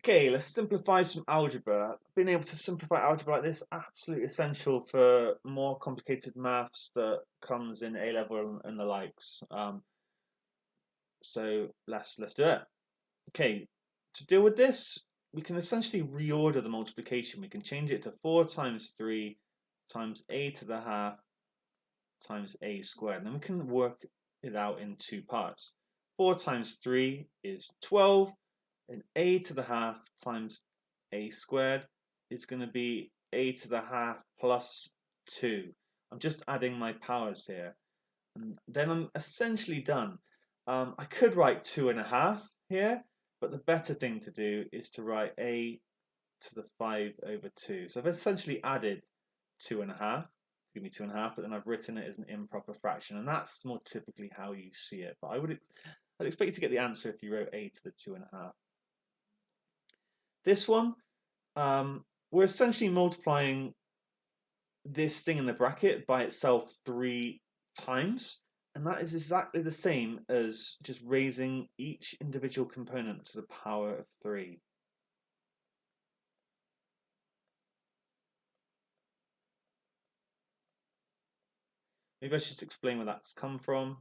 Okay, let's simplify some algebra. Being able to simplify algebra like this, absolutely essential for more complicated maths that comes in A level and the likes. So let's do it. Okay, to deal with this, we can essentially reorder the multiplication. We can change it to 4 times 3 times a to the half times a squared. And then we can work it out in two parts. 4 times 3 is 12, and a to the half times a squared is going to be a to the half plus 2. I'm just adding my powers here. And then I'm essentially done. I could write 2.5 here, but the better thing to do is to write a to the 5 over 2. So I've essentially added 2.5, give me 2.5, but then I've written it as an improper fraction, and that's more typically how you see it. But I'd expect you to get the answer if you wrote a to the 2.5. This one, we're essentially multiplying this thing in the bracket by itself 3 times, and that is exactly the same as just raising each individual component to the power of 3. Maybe I should explain where that's come from.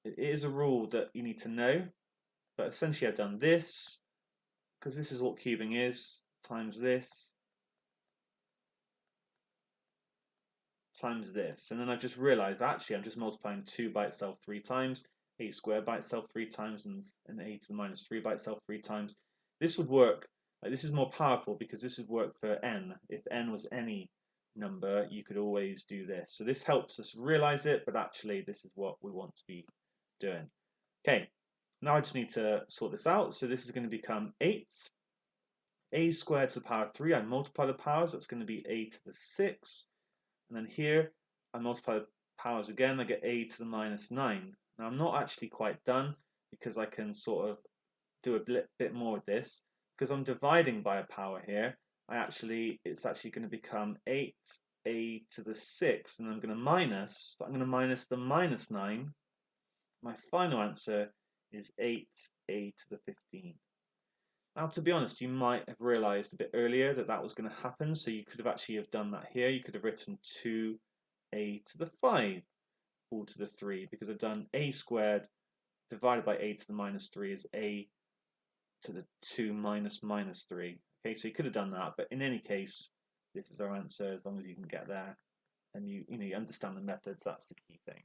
It is a rule that you need to know, but essentially I've done this, because this is what cubing is, times this, times this. And then I've just realized, actually, I'm just multiplying 2 by itself 3 times, a squared by itself 3 times, and a to the minus 3 by itself 3 times. This would work, this is more powerful because this would work for n. If n was any number, you could always do this. So this helps us realize it, but actually this is what we want to be doing. Okay, now I just need to sort this out. So this is going to become 8. A squared to the power of 3, I multiply the powers, that's going to be a to the 6. And then here, I multiply the powers again, I get a to the minus 9. Now I'm not actually quite done because I can sort of do a bit more with this. Because I'm dividing by a power here, it's actually going to become 8a to the 6, and I'm going to minus, but I'm going to minus the minus 9. My final answer is 8a to the 15. Now, to be honest, you might have realized a bit earlier that that was going to happen, so you could have actually have done that here. You could have written 2a to the 5 all to the 3, because I've done a squared divided by a to the minus 3 is a to the 2 minus minus 3. Okay, so you could have done that, but in any case, this is our answer as long as you can get there and you understand the methods. That's the key thing.